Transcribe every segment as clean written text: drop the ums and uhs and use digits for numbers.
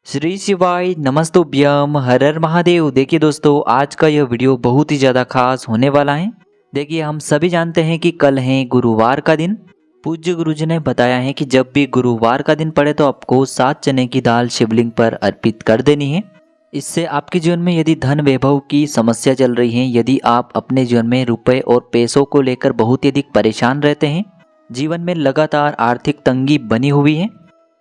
श्री शिवाय नमस्तुभ्यम हर हर महादेव। देखिए दोस्तों, आज का यह वीडियो बहुत ही ज़्यादा खास होने वाला है। देखिए, हम सभी जानते हैं कि कल है गुरुवार का दिन। पूज्य गुरुजी ने बताया है कि जब भी गुरुवार का दिन पड़े तो आपको 7 चने की दाल शिवलिंग पर अर्पित कर देनी है। इससे आपके जीवन में यदि धन वैभव की समस्या चल रही है, यदि आप अपने जीवन में रुपए और पैसों को लेकर बहुत ही अधिक परेशान रहते हैं, जीवन में लगातार आर्थिक तंगी बनी हुई है,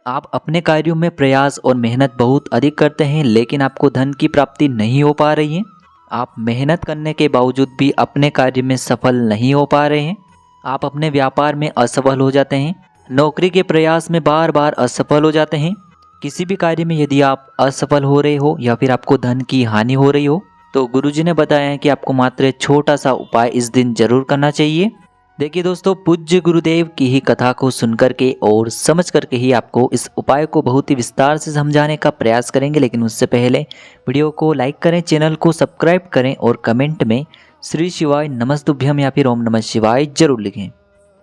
आप अपने कार्यों में प्रयास और मेहनत बहुत अधिक करते हैं लेकिन आपको धन की प्राप्ति नहीं हो पा रही है, आप मेहनत करने के बावजूद भी अपने कार्य में सफल नहीं हो पा रहे हैं, आप अपने व्यापार में असफल हो जाते हैं, नौकरी के प्रयास में बार बार असफल हो जाते हैं, किसी भी कार्य में यदि आप असफल हो रहे हो या फिर आपको धन की हानि हो रही हो, तो गुरुजी ने बताया है कि आपको मात्र एक छोटा सा उपाय इस दिन जरूर करना चाहिए। देखिए दोस्तों, पूज्य गुरुदेव की ही कथा को सुन करके और समझ करके ही आपको इस उपाय को बहुत ही विस्तार से समझाने का प्रयास करेंगे। लेकिन उससे पहले वीडियो को लाइक करें, चैनल को सब्सक्राइब करें और कमेंट में श्री शिवाय नमस्तुभ्यम या फिर ओम नमः शिवाय जरूर लिखें।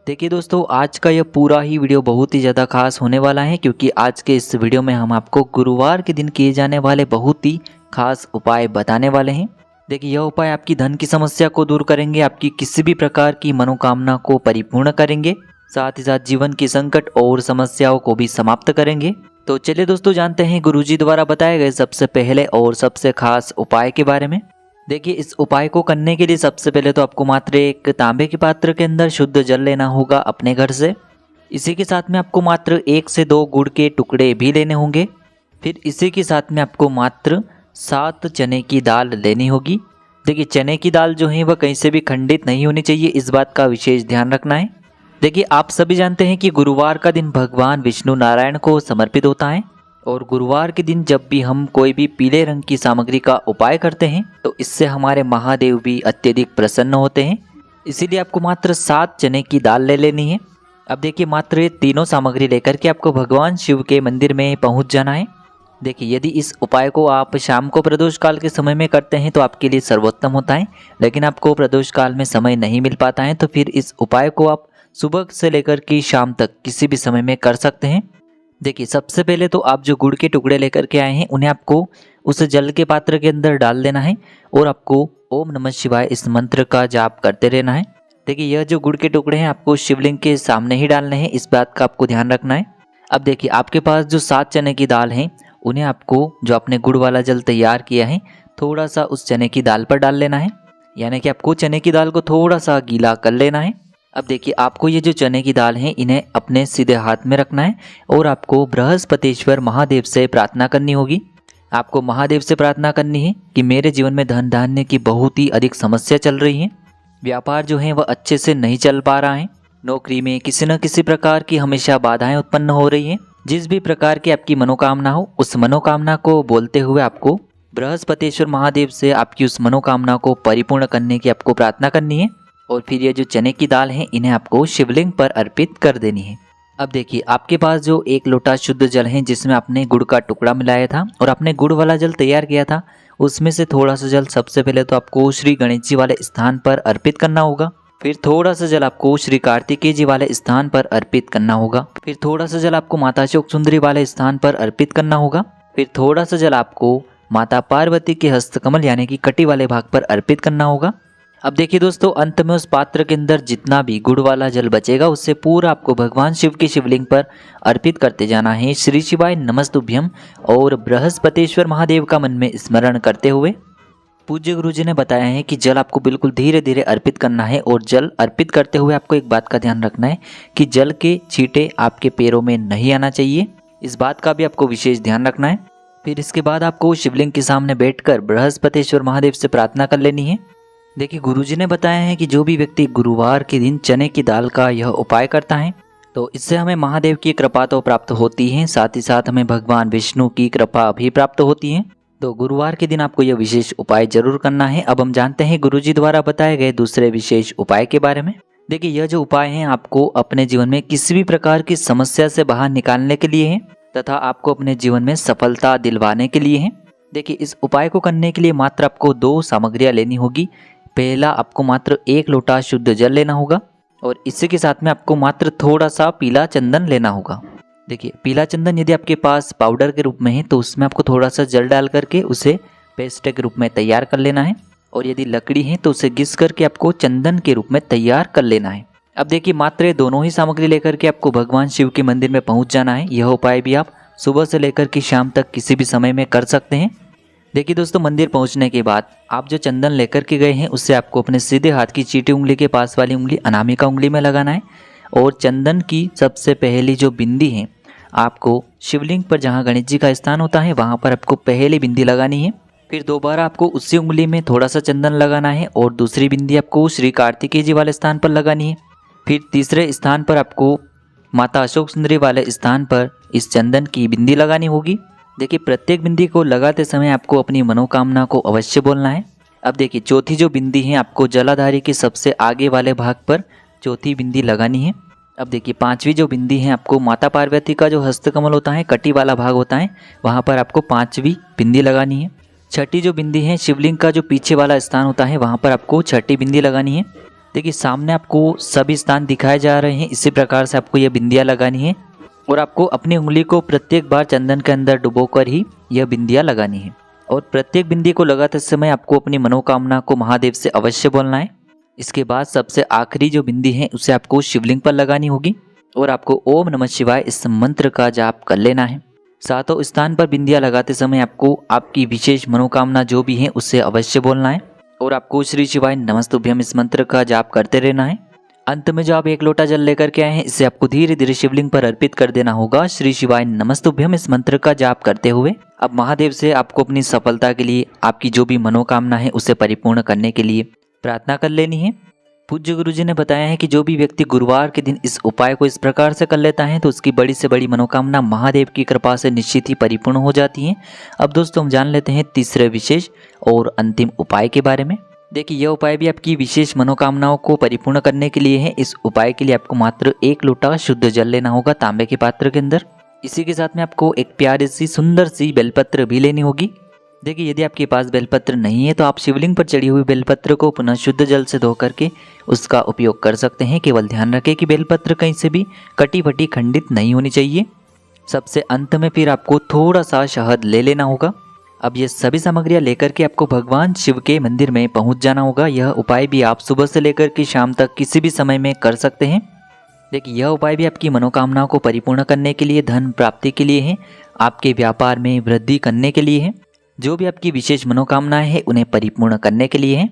देखिए दोस्तों, आज का यह पूरा ही वीडियो बहुत ही ज़्यादा खास होने वाला है, क्योंकि आज के इस वीडियो में हम आपको गुरुवार के दिन किए जाने वाले बहुत ही खास उपाय बताने वाले हैं। देखिए, यह उपाय आपकी धन की समस्या को दूर करेंगे, आपकी किसी भी प्रकार की मनोकामना को परिपूर्ण करेंगे, साथ ही साथ जीवन की संकट और समस्याओं को भी समाप्त करेंगे। तो चलिए दोस्तों, जानते हैं गुरुजी द्वारा बताए गए सबसे पहले और सबसे खास उपाय के बारे में। देखिए, इस उपाय को करने के लिए सबसे पहले तो आपको मात्र एक तांबे के पात्र के अंदर शुद्ध जल लेना होगा अपने घर से। इसी के साथ में आपको मात्र 1 से 2 गुड़ के टुकड़े भी लेने होंगे। फिर इसी के साथ में आपको मात्र 7 चने की दाल लेनी होगी। देखिए, चने की दाल जो है वह कहीं से भी खंडित नहीं होनी चाहिए, इस बात का विशेष ध्यान रखना है। देखिए, आप सभी जानते हैं कि गुरुवार का दिन भगवान विष्णु नारायण को समर्पित होता है और गुरुवार के दिन जब भी हम कोई भी पीले रंग की सामग्री का उपाय करते हैं तो इससे हमारे महादेव भी अत्यधिक प्रसन्न होते हैं। इसीलिए आपको मात्र 7 चने की दाल ले लेनी है। अब देखिए, मात्र ये तीनों सामग्री लेकर के आपको भगवान शिव के मंदिर में पहुंच जाना है। देखिए, यदि इस उपाय को आप शाम को प्रदोष काल के समय में करते हैं तो आपके लिए सर्वोत्तम होता है, लेकिन आपको प्रदोष काल में समय नहीं मिल पाता है तो फिर इस उपाय को आप सुबह से लेकर के शाम तक किसी भी समय में कर सकते हैं। देखिए, सबसे पहले तो आप जो गुड़ के टुकड़े लेकर के आए हैं उन्हें आपको उस जल के पात्र के अंदर डाल देना है और आपको ओम नमः शिवाय इस मंत्र का जाप करते रहना है। देखिए, यह जो गुड़ के टुकड़े हैं आपको शिवलिंग के सामने ही डालने हैं, इस बात का आपको ध्यान रखना है। अब देखिए, आपके पास जो 7 चने की दाल है उन्हें आपको जो आपने गुड़ वाला जल तैयार किया है थोड़ा सा उस चने की दाल पर डाल लेना है, यानी कि आपको चने की दाल को थोड़ा सा गीला कर लेना है। अब देखिए, आपको ये जो चने की दाल है इन्हें अपने सीधे हाथ में रखना है और आपको बृहस्पतिश्वर महादेव से प्रार्थना करनी होगी। आपको महादेव से प्रार्थना करनी है कि मेरे जीवन में धन धान्य की बहुत ही अधिक समस्या चल रही है, व्यापार जो है वह अच्छे से नहीं चल पा रहा है, नौकरी में किसी न किसी प्रकार की हमेशा बाधाएं उत्पन्न हो रही हैं। जिस भी प्रकार की आपकी मनोकामना हो उस मनोकामना को बोलते हुए आपको बृहस्पतिश्वर महादेव से आपकी उस मनोकामना को परिपूर्ण करने की आपको प्रार्थना करनी है। और फिर ये जो चने की दाल है इन्हें आपको शिवलिंग पर अर्पित कर देनी है। अब देखिए, आपके पास जो 1 लोटा शुद्ध जल है जिसमें आपने गुड़ का टुकड़ा मिलाया था और आपने गुड़ वाला जल तैयार किया था, उसमें से थोड़ा सा जल सबसे पहले तो आपको श्री गणेश जी वाले स्थान पर अर्पित करना होगा। फिर थोड़ा सा जल आपको श्री कार्तिकेय जी वाले स्थान पर अर्पित करना होगा। फिर थोड़ा सा जल आपको माता शोक सुंदरी वाले स्थान पर अर्पित करना होगा। फिर थोड़ा सा जल आपको माता पार्वती के हस्तकमल यानी कि कटी वाले भाग पर अर्पित करना होगा। अब देखिए दोस्तों, अंत में उस पात्र के अंदर जितना भी गुड़ वाला जल बचेगा उससे पूरा आपको भगवान शिव की शिवलिंग पर अर्पित करते जाना है, श्री शिवाय नमस्तुभ्यम और बृहस्पतिश्वर महादेव का मन में स्मरण करते हुए। पूज्य गुरुजी ने बताया है कि जल आपको बिल्कुल धीरे धीरे अर्पित करना है और जल अर्पित करते हुए आपको एक बात का ध्यान रखना है कि जल के छींटे आपके पैरों में नहीं आना चाहिए, इस बात का भी आपको विशेष ध्यान रखना है। फिर इसके बाद आपको शिवलिंग के सामने बैठकर बृहस्पतिश्वर महादेव से प्रार्थना कर लेनी है। देखिए, गुरुजी ने बताया है कि जो भी व्यक्ति गुरुवार के दिन चने की दाल का यह उपाय करता है तो इससे हमें महादेव की कृपा तो प्राप्त होती है, साथ ही साथ हमें भगवान विष्णु की कृपा भी प्राप्त होती है। तो गुरुवार के दिन आपको यह विशेष उपाय जरूर करना है। अब हम जानते हैं गुरुजी द्वारा बताए गए दूसरे विशेष उपाय के बारे में। देखिए, यह जो उपाय है आपको अपने जीवन में किसी भी प्रकार की समस्या से बाहर निकालने के लिए है तथा आपको अपने जीवन में सफलता दिलवाने के लिए है। देखिए, इस उपाय को करने के लिए मात्र आपको 2 सामग्रियां लेनी होगी। पहला, आपको मात्र 1 लोटा शुद्ध जल लेना होगा और इसी के साथ में आपको मात्र थोड़ा सा पीला चंदन लेना होगा। देखिए पीला चंदन यदि आपके पास पाउडर के रूप में है तो उसमें आपको थोड़ा सा जल डाल करके उसे पेस्ट के रूप में तैयार कर लेना है, और यदि लकड़ी है तो उसे घिस करके आपको चंदन के रूप में तैयार कर लेना है। अब देखिए मात्र ये दोनों ही सामग्री लेकर के आपको भगवान शिव के मंदिर में पहुंच जाना है। यह उपाय भी आप सुबह से लेकर के शाम तक किसी भी समय में कर सकते हैं। देखिए दोस्तों, मंदिर पहुंचने के बाद आप जो चंदन लेकर के गए हैं उससे आपको अपने सीधे हाथ की चीटी उंगली के पास वाली उंगली अनामिका उंगली में लगाना है, और चंदन की सबसे पहली जो बिंदी है आपको शिवलिंग पर जहाँ गणेश जी का स्थान होता है वहाँ पर आपको पहली बिंदी लगानी है। फिर दोबारा आपको उसी उंगली में थोड़ा सा चंदन लगाना है और दूसरी बिंदी आपको श्री कार्तिकेय जी वाले स्थान पर लगानी है। फिर तीसरे स्थान पर आपको माता अशोक सुंदरी वाले स्थान पर इस चंदन की बिंदी लगानी होगी। देखिए प्रत्येक बिंदी को लगाते समय आपको अपनी मनोकामना को अवश्य बोलना है। अब देखिए चौथी जो बिंदी है आपको जलाधारी के सबसे आगे वाले भाग पर चौथी बिंदी लगानी है। अब देखिए पांचवी जो बिंदी है आपको माता पार्वती का जो हस्तकमल होता है, कटी वाला भाग होता है, वहाँ पर आपको पांचवी बिंदी लगानी है। छठी जो बिंदी है शिवलिंग का जो पीछे वाला स्थान होता है वहाँ पर आपको छठी बिंदी लगानी है। देखिए सामने आपको सभी स्थान दिखाए जा रहे हैं, इसी प्रकार से आपको ये बिंदियाँ लगानी है, और आपको अपनी उंगली को प्रत्येक बार चंदन के अंदर डुबोकर ही यह बिंदियाँ लगानी है। और प्रत्येक बिंदी को लगाते समय आपको अपनी मनोकामना को महादेव से अवश्य बोलना है। इसके बाद सबसे आखिरी जो बिंदी है उसे आपको शिवलिंग पर लगानी होगी, और आपको ओम नमः शिवाय इस मंत्र का जाप कर लेना है। सातों स्थान पर बिंदियाँ लगाते समय आपको आपकी विशेष मनोकामना जो भी है उससे अवश्य बोलना है, और आपको श्री शिवाय नमस्तुभ्यम इस मंत्र का जाप करते रहना है। अंत में जो आप एक लोटा जल लेकर के आए हैं इसे आपको धीरे धीरे शिवलिंग पर अर्पित कर देना होगा। श्री शिवाय नमस्तुभ्यम इस मंत्र का जाप करते हुए अब महादेव से आपको अपनी सफलता के लिए, आपकी जो भी मनोकामना है उसे परिपूर्ण करने के लिए प्रार्थना कर लेनी है। पूज्य गुरुजी ने बताया है कि जो भी व्यक्ति गुरुवार के दिन इस उपाय को इस प्रकार से कर लेता है तो उसकी बड़ी से बड़ी मनोकामना महादेव की कृपा से निश्चित ही परिपूर्ण हो जाती है। अब दोस्तों हम जान लेते हैं तीसरे विशेष और अंतिम उपाय के बारे में। देखिए यह उपाय भी आपकी विशेष मनोकामनाओं को परिपूर्ण करने के लिए है। इस उपाय के लिए आपको मात्र 1 लोटा शुद्ध जल लेना होगा तांबे के पात्र के अंदर। इसी के साथ में आपको एक प्यारी सी सुंदर सी बेलपत्र भी लेनी होगी। देखिए यदि आपके पास बेलपत्र नहीं है तो आप शिवलिंग पर चढ़ी हुई बेलपत्र को पुनः शुद्ध जल से धो करके उसका उपयोग कर सकते हैं। केवल ध्यान रखें कि बेलपत्र कहीं से भी कटी फटी खंडित नहीं होनी चाहिए। सबसे अंत में फिर आपको थोड़ा सा शहद ले लेना होगा। अब ये सभी सामग्रियां लेकर के आपको भगवान शिव के मंदिर में पहुंच जाना होगा। यह उपाय भी आप सुबह से लेकर के शाम तक किसी भी समय में कर सकते हैं। देखिए यह उपाय भी आपकी मनोकामनाओं को परिपूर्ण करने के लिए, धन प्राप्ति के लिए है, आपके व्यापार में वृद्धि करने के लिए है, जो भी आपकी विशेष मनोकामनाएं हैं उन्हें परिपूर्ण करने के लिए है।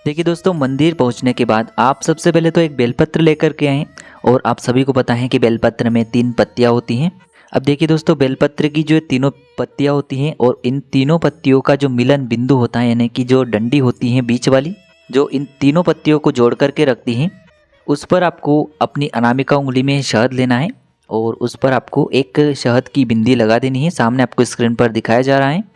देखिए दोस्तों, मंदिर पहुंचने के बाद आप सबसे पहले तो एक बेलपत्र लेकर के आएँ, और आप सभी को पता है कि बेलपत्र में 3 पत्तियां होती हैं। अब देखिए दोस्तों, बेलपत्र की जो 3 पत्तियां होती हैं और इन 3 पत्तियों का जो मिलन बिंदु होता है, यानी कि जो डंडी होती है बीच वाली, जो इन 3 पत्तियों को जोड़ करके रखती हैं, उस पर आपको अपनी अनामिका उंगली में शहद लेना है और उस पर आपको एक शहद की बिंदी लगा देनी है। सामने आपको स्क्रीन पर दिखाया जा रहा है।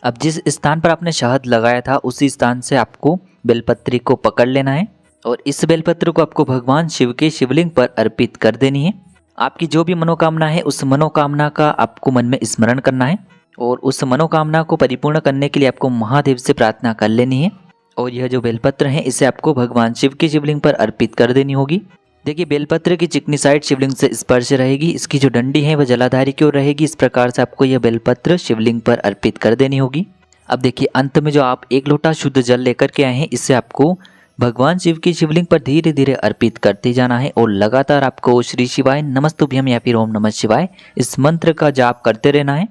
अब जिस स्थान पर आपने शहद लगाया था उसी स्थान से आपको बेलपत्री को पकड़ लेना है, और इस बेलपत्र को आपको भगवान शिव के शिवलिंग पर अर्पित कर देनी है। आपकी जो भी मनोकामना है उस मनोकामना का आपको मन में स्मरण करना है, और उस मनोकामना को परिपूर्ण करने के लिए आपको महादेव से प्रार्थना कर लेनी है। और यह जो बेलपत्र है इसे आपको भगवान शिव के शिवलिंग पर अर्पित कर देनी होगी। देखिए बेलपत्र की चिकनी साइड शिवलिंग से स्पर्श रहेगी, इसकी जो डंडी है वह जलाधारी की ओर रहेगी। इस प्रकार से आपको यह बेलपत्र शिवलिंग पर अर्पित कर देनी होगी। अब देखिए अंत में जो आप 1 लोटा शुद्ध जल लेकर के आए हैं इससे आपको भगवान शिव की शिवलिंग पर धीरे धीरे अर्पित करते जाना है, और लगातार आपको श्री शिवाय नमस्तुभ्यम या फिर ओम नमः शिवाय इस मंत्र का जाप करते रहना है।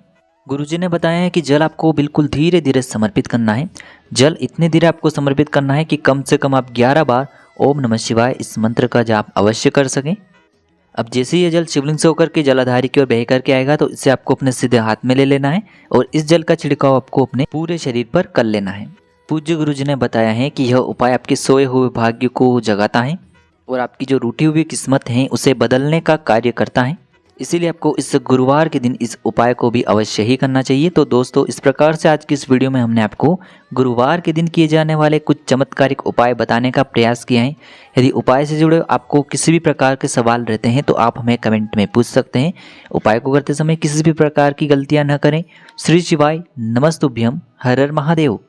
गुरुजी ने बताया है कि जल आपको बिल्कुल धीरे धीरे समर्पित करना है। जल इतने धीरे आपको समर्पित करना है कि कम से कम आप 11 बार ओम नमः शिवाय इस मंत्र का जाप अवश्य कर सकें। अब जैसे ही यह जल शिवलिंग से होकर के जलाधारी की ओर बह करके आएगा तो इसे आपको अपने सीधे हाथ में ले लेना है, और इस जल का छिड़काव आपको अपने पूरे शरीर पर कर लेना है। पूज्य गुरुजी ने बताया है कि यह उपाय आपके सोए हुए भाग्य को जगाता है और आपकी जो रूठी हुई किस्मत है उसे बदलने का कार्य करता है। इसीलिए आपको इस गुरुवार के दिन इस उपाय को भी अवश्य ही करना चाहिए। तो दोस्तों, इस प्रकार से आज की इस वीडियो में हमने आपको गुरुवार के दिन किए जाने वाले कुछ चमत्कारिक उपाय बताने का प्रयास किया है। यदि उपाय से जुड़े आपको किसी भी प्रकार के सवाल रहते हैं तो आप हमें कमेंट में पूछ सकते हैं। उपाय को करते समय किसी भी प्रकार की गलतियां न करें। श्री शिवाय नमस्तुभ्यम। हर हर महादेव।